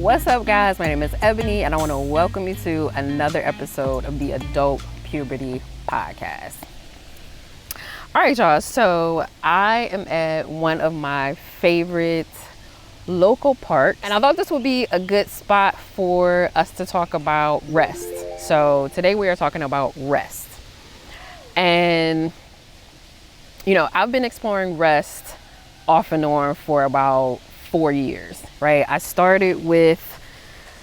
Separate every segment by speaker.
Speaker 1: What's up, guys? My name is Ebony, and I want to welcome you to another episode of the Adult Puberty Podcast. All right, y'all. So I am at one of my favorite local parks, and I thought this would be a good spot for us to talk about rest. So today we are talking about rest. And, you know, I've been exploring rest off and on for about 4 years, right? I started with,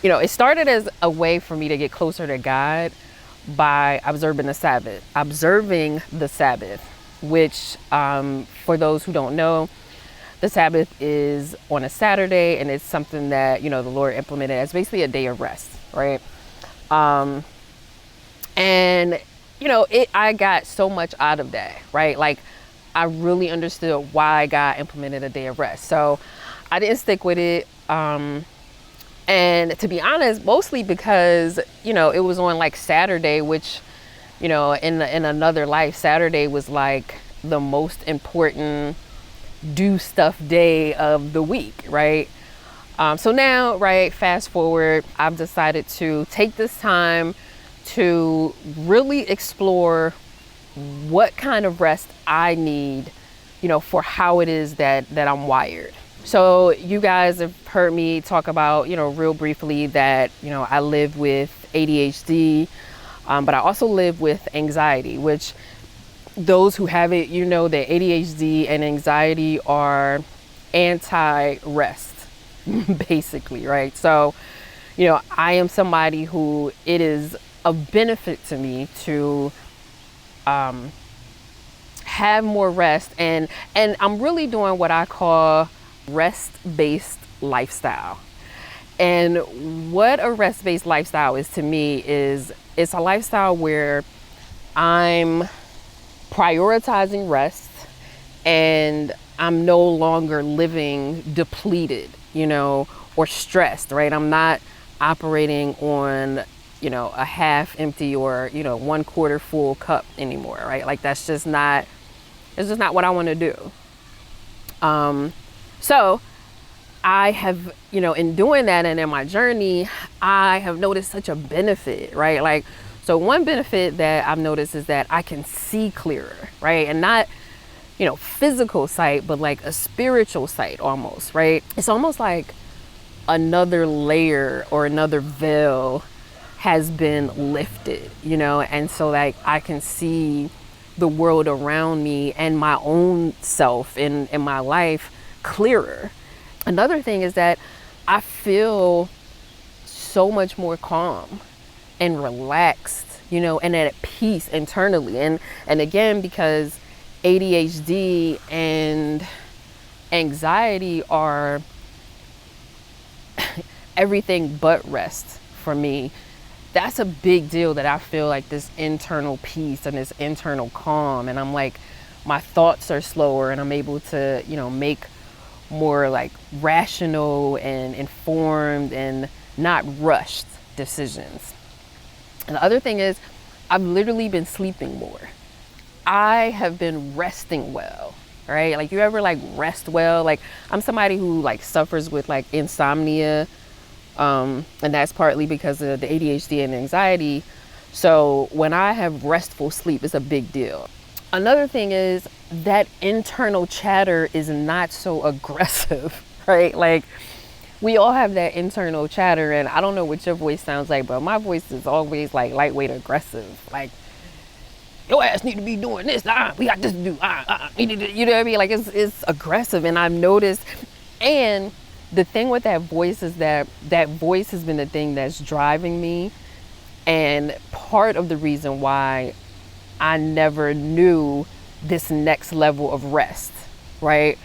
Speaker 1: it started as a way for me to get closer to God by observing the Sabbath, which for those who don't know, the Sabbath is on a Saturday, and it's something that, the Lord implemented as basically a day of rest, right? I got so much out of that, right? Like, I really understood why God implemented a day of rest. So I didn't stick with it. And to be honest, mostly because, it was on like Saturday, which, in another life, Saturday was like the most important do stuff day of the week, right? So now, right, fast forward, I've decided to take this time to really explore what kind of rest I need, for how it is that I'm wired. So you guys have heard me talk about, real briefly that, I live with ADHD, but I also live with anxiety, which those who have it, that ADHD and anxiety are anti-rest, basically, right? So, I am somebody who it is a benefit to me to have more rest, and I'm really doing what I call rest-based lifestyle. And what a rest-based lifestyle is to me is it's a lifestyle where I'm prioritizing rest and I'm no longer living depleted, or stressed, right? I'm not operating on, a half empty or, 1/4 full cup anymore, right? Like it's just not what I want to do. So I have, in doing that and in my journey, I have noticed such a benefit, right? Like, so one benefit that I've noticed is that I can see clearer, right? And not, physical sight, but like a spiritual sight almost, right? It's almost like another layer or another veil has been lifted, and so like I can see the world around me and my own self in my life clearer. Another thing is that I feel so much more calm and relaxed, and at peace internally. And again, because ADHD and anxiety are everything but rest for me, that's a big deal, that I feel like this internal peace and this internal calm. And I'm like, my thoughts are slower and I'm able to, make more like rational and informed and not rushed decisions. And the other thing is, I've literally been sleeping more. I have been resting well, right? Like, you ever like rest well? Like, I'm somebody who like suffers with like insomnia. And that's partly because of the ADHD and anxiety. So when I have restful sleep, it's a big deal. Another thing is that internal chatter is not so aggressive, right? Like, we all have that internal chatter, and I don't know what your voice sounds like, but my voice is always like lightweight aggressive. Like, your ass need to be doing this. We got this to do. You know what I mean? Like, it's aggressive, and I've noticed. And the thing with that voice is that voice has been the thing that's driving me, and part of the reason why I never knew this next level of rest, right?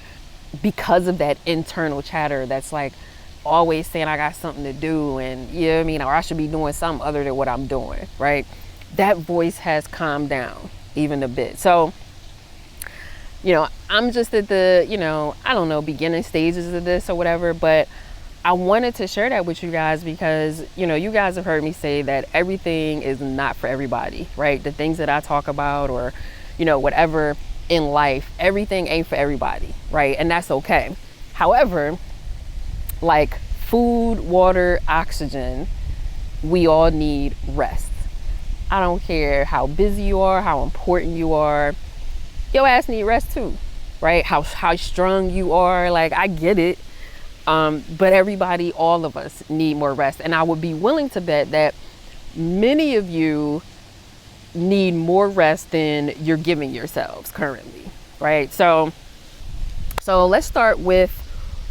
Speaker 1: Because of that internal chatter that's like always saying I got something to do, and you know what I mean, or I should be doing something other than what I'm doing, right? That voice has calmed down even a bit. So, I'm just at the, I don't know, beginning stages of this or whatever, but I wanted to share that with you guys because, you guys have heard me say that everything is not for everybody, right? The things that I talk about or, whatever in life, everything ain't for everybody, right? And that's okay. However, like food, water, oxygen, we all need rest. I don't care how busy you are, how important you are, your ass need rest too, right? How strong you are, like, I get it. But everybody, all of us need more rest. And I would be willing to bet that many of you need more rest than you're giving yourselves currently, right? So let's start with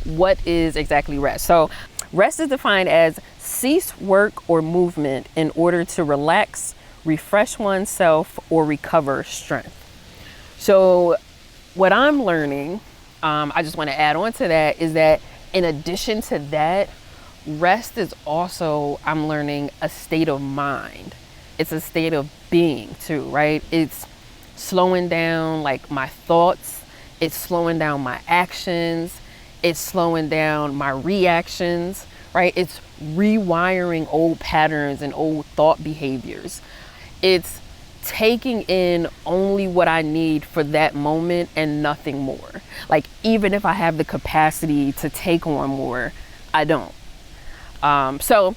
Speaker 1: what is exactly rest. So rest is defined as cease work or movement in order to relax, refresh oneself, or recover strength. So what I'm learning, I just want to add on to that, is that in addition to that, rest is also, I'm learning, a state of mind. It's a state of being too, right? It's slowing down like my thoughts. It's slowing down my actions. It's slowing down my reactions, right? It's rewiring old patterns and old thought behaviors. It's taking in only what I need for that moment and nothing more. Like, even if I have the capacity to take on more, I don't. So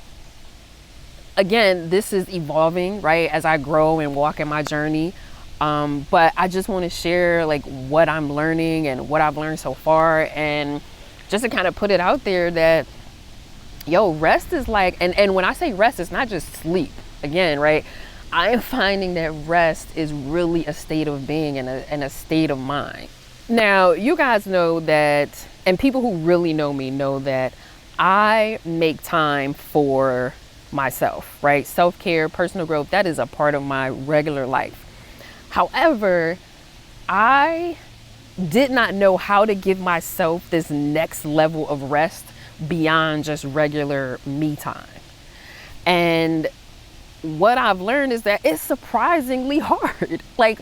Speaker 1: again, this is evolving, right, as I grow and walk in my journey. But I just want to share like what I'm learning and what I've learned so far, and just to kind of put it out there that, rest is like, and when I say rest, it's not just sleep. Again, right, I am finding that rest is really a state of being and a state of mind. Now, you guys know that, and people who really know me know that I make time for myself, right? Self-care, personal growth, that is a part of my regular life. However, I did not know how to give myself this next level of rest beyond just regular me time. And what I've learned is that it's surprisingly hard. Like,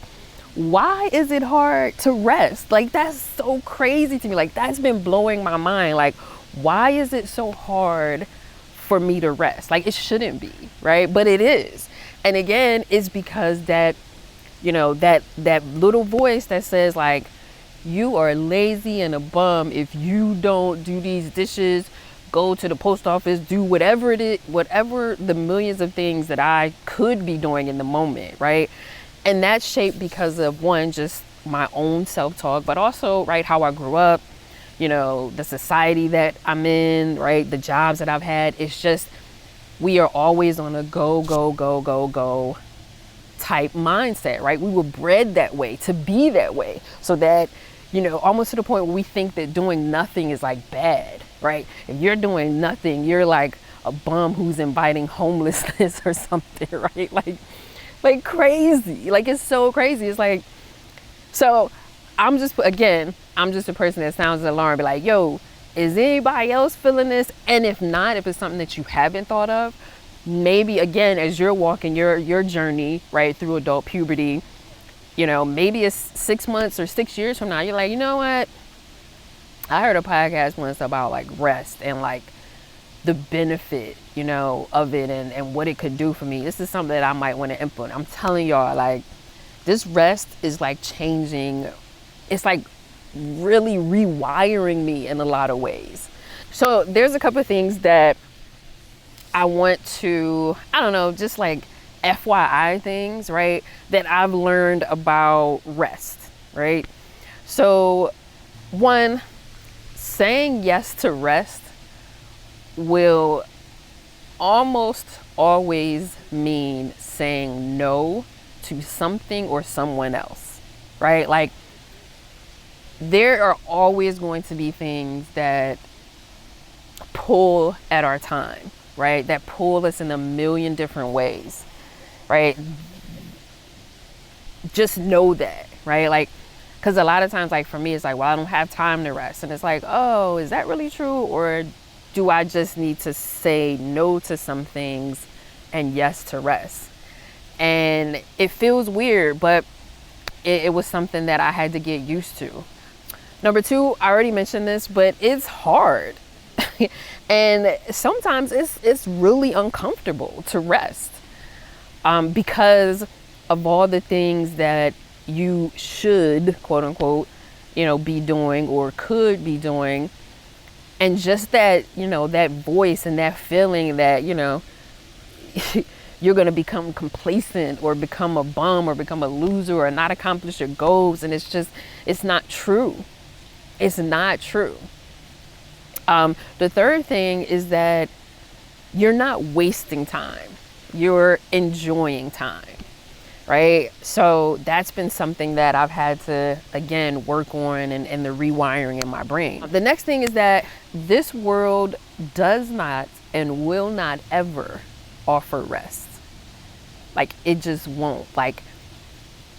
Speaker 1: why is it hard to rest? Like, that's so crazy to me. Like, that's been blowing my mind. Like, why is it so hard for me to rest? Like, it shouldn't be, right? But it is. And again, it's because that, that little voice that says like, you are lazy and a bum if you don't do these dishes, go to the post office, do whatever it is, whatever the millions of things that I could be doing in the moment, right? And that's shaped because of, one, just my own self-talk, but also, right, how I grew up, the society that I'm in, right, the jobs that I've had. It's just, we are always on a go, go, go, go, go type mindset, right? We were bred that way, to be that way, so that, almost to the point where we think that doing nothing is like bad, right? If you're doing nothing, you're like a bum who's inviting homelessness or something, right? Like crazy. Like, it's so crazy. It's like, so I'm just a person that sounds an alarm, be like, is anybody else feeling this? And if not, if it's something that you haven't thought of, maybe again, as you're walking your journey, right, through adult puberty, maybe it's 6 months or 6 years from now, you're like, you know what? I heard a podcast once about like rest and like the benefit, of it and what it could do for me. This is something that I might want to implement. I'm telling y'all, like, this rest is like changing. It's like really rewiring me in a lot of ways. So there's a couple of things that I want to, just like FYI things, right, that I've learned about rest, right? So one, saying yes to rest will almost always mean saying no to something or someone else, right? Like, there are always going to be things that pull at our time, right? That pull us in a million different ways, right? Just know that, right? Like, because a lot of times, like for me, it's like, well, I don't have time to rest. And it's like, oh, is that really true? Or do I just need to say no to some things and yes to rest? And it feels weird, but it was something that I had to get used to. Number two, I already mentioned this, but it's hard. And sometimes it's really uncomfortable to rest because of all the things that you should, quote unquote, be doing or could be doing. And just that, that voice and that feeling that, you're going to become complacent or become a bum or become a loser or not accomplish your goals. And it's not true. It's not true. The third thing is that you're not wasting time. You're enjoying time, right? So that's been something that I've had to, again, work on and the rewiring in my brain. The next thing is that this world does not and will not ever offer rest. Like, it just won't. Like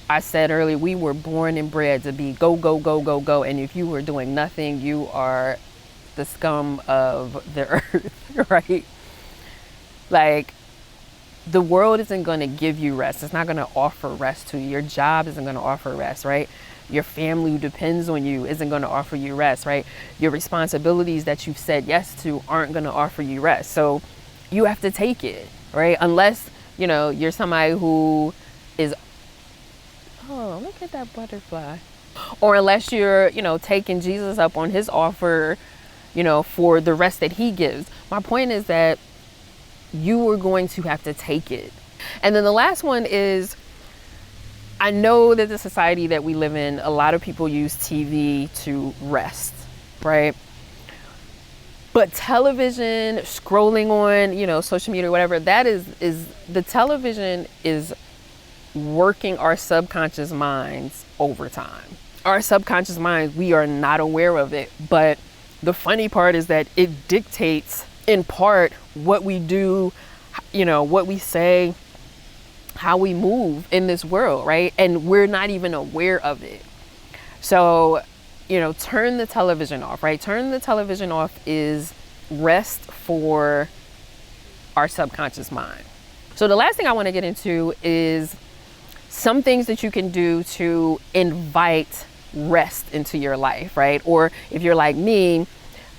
Speaker 1: I said earlier, we were born and bred to be go, go, go, go, go. And if you were doing nothing, you are the scum of the earth, right? Like, the world isn't going to give you rest. It's not going to offer rest to you. Your job isn't going to offer rest, right? Your family who depends on you isn't going to offer you rest, right? Your responsibilities that you've said yes to aren't going to offer you rest. So you have to take it, right? Unless, you're somebody who is, oh, look at that butterfly. Or unless you're, taking Jesus up on his offer, for the rest that he gives. My point is that you are going to have to take it. And then the last one is, I know that the society that we live in, a lot of people use TV to rest, right? But television, scrolling on, social media, whatever, that is the television is working our subconscious minds overtime. Our subconscious minds, we are not aware of it. But the funny part is that it dictates in part what we do, what we say, how we move in this world, right? And we're not even aware of it. So, turn the television off, right? Turn the television off is rest for our subconscious mind. So the last thing I want to get into is some things that you can do to invite rest into your life, right? Or if you're like me,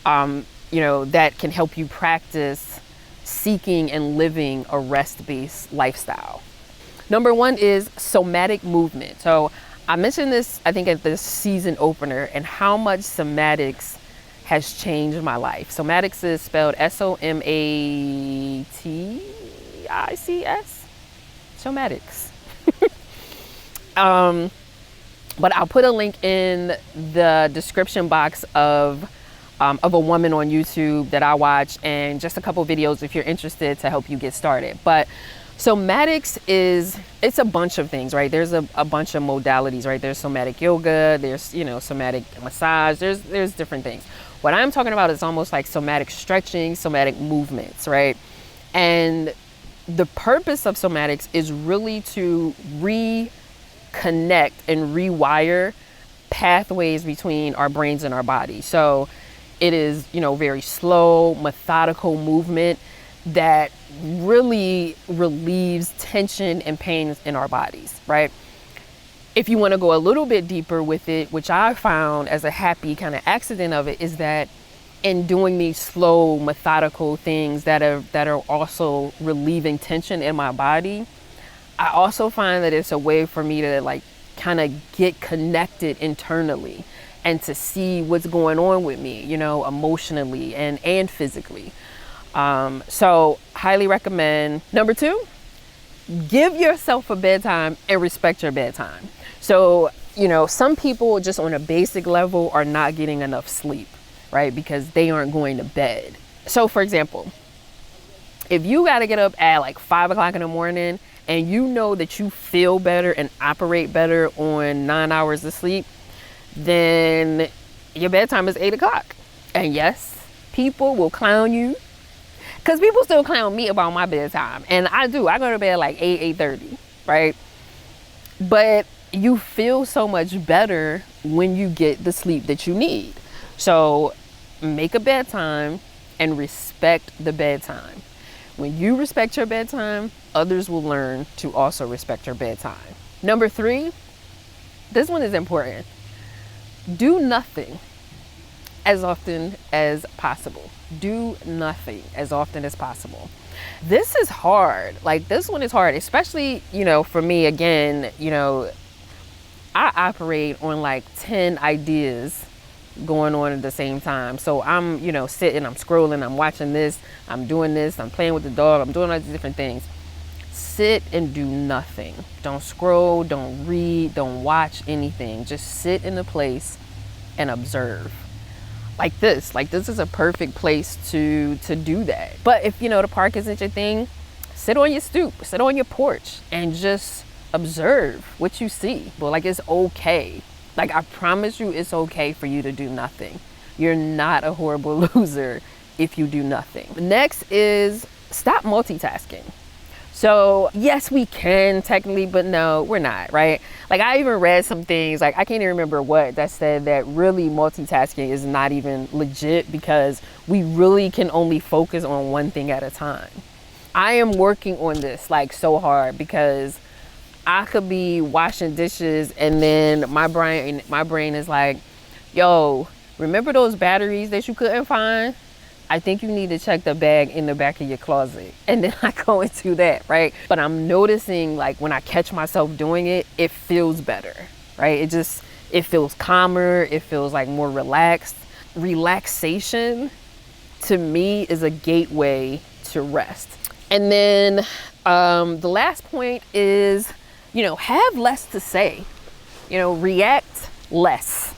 Speaker 1: that can help you practice seeking and living a rest-based lifestyle. Number one is somatic movement. So I mentioned this, I think, at the season opener, and how much somatics has changed my life. Somatics is spelled Somatics. Somatics. But I'll put a link in the description box of a woman on YouTube that I watch, and just a couple videos if you're interested to help you get started. But somatics it's a bunch of things, right? There's a bunch of modalities, right? There's somatic yoga, there's, somatic massage, there's different things. What I'm talking about is almost like somatic stretching, somatic movements, right? And the purpose of somatics is really to reconnect and rewire pathways between our brains and our body. So it is, very slow, methodical movement that really relieves tension and pain in our bodies, right? If you want to go a little bit deeper with it, which I found as a happy kind of accident of it, is that in doing these slow, methodical things that are also relieving tension in my body, I also find that it's a way for me to kind of get connected internally and to see what's going on with me, emotionally and physically. So highly recommend. Number two, give yourself a bedtime and respect your bedtime. So, some people just on a basic level are not getting enough sleep, right? Because they aren't going to bed. So for example, if you got to get up at 5 o'clock in the morning and you know that you feel better and operate better on 9 hours of sleep, then your bedtime is 8 o'clock. And yes, people will clown you, because people still clown me about my bedtime. And I do. I go to bed 8:30, right? But you feel so much better when you get the sleep that you need. So make a bedtime and respect the bedtime. When you respect your bedtime, others will learn to also respect your bedtime. Number three, this one is important. Do nothing as often as possible. Do nothing as often as possible. This is hard. This one is hard, especially, for me, again, I operate on 10 ideas going on at the same time. So I'm, sitting, I'm scrolling, I'm watching this, I'm doing this, I'm playing with the dog, I'm doing all these different things. Sit and do nothing. Don't scroll, don't read, don't watch anything. Just sit in a place and observe. Like this is a perfect place to do that. But if the park isn't your thing, sit on your stoop, sit on your porch, and just observe what you see. But like, it's okay. Like, I promise you, it's okay for you to do nothing. You're not a horrible loser if you do nothing. Next is stop multitasking. So yes, we can technically, but no, we're not, right? Like, I even read some things, like I can't even remember what, that said that really multitasking is not even legit because we really can only focus on one thing at a time. I am working on this like so hard because I could be washing dishes and then my brain is like, yo, remember those batteries that you couldn't find? I think you need to check the bag in the back of your closet. And then I go into that, right? But I'm noticing, like, when I catch myself doing it, it feels better, right? It feels calmer. It feels like more relaxed. Relaxation to me is a gateway to rest. And then the last point is, have less to say, react less.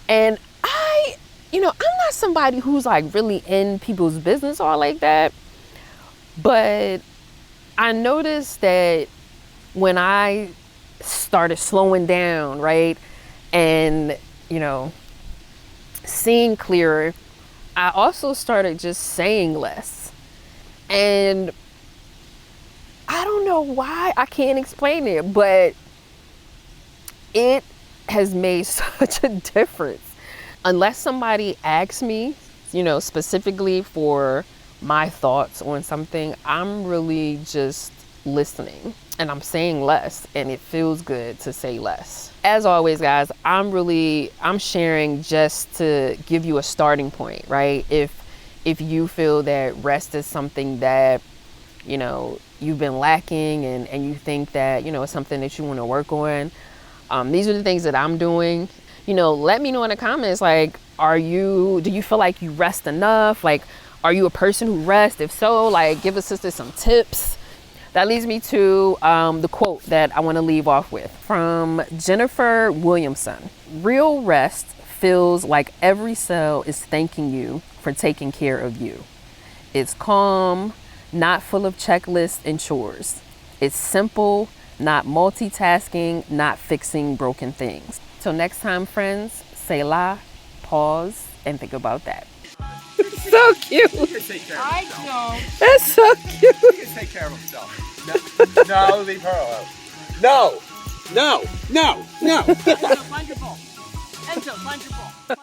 Speaker 1: And I'm not somebody who's like really in people's business or like that, but I noticed that when I started slowing down, right, and, seeing clearer, I also started just saying less. And I don't know why, I can't explain it, but it has made such a difference. Unless somebody asks me, specifically for my thoughts on something, I'm really just listening and I'm saying less, and it feels good to say less. As always, guys, I'm sharing just to give you a starting point, right? If you feel that rest is something that, you've been lacking and you think that, it's something that you want to work on, these are the things that I'm doing. Let me know in the comments, like, do you feel like you rest enough? Like, are you a person who rests? If so, like, give a sister some tips. That leads me to the quote that I want to leave off with from Jennifer Williamson. Real rest feels like every cell is thanking you for taking care of you. It's calm, not full of checklists and chores. It's simple, not multitasking, not fixing broken things. Till next time, friends, say la, pause, and think about that. So cute.
Speaker 2: He can take care of himself.
Speaker 3: I don't.
Speaker 1: That's so cute.
Speaker 2: He can take care of himself. No, leave her alone. No.
Speaker 3: Enzo, find your ball. Enzo, find your ball.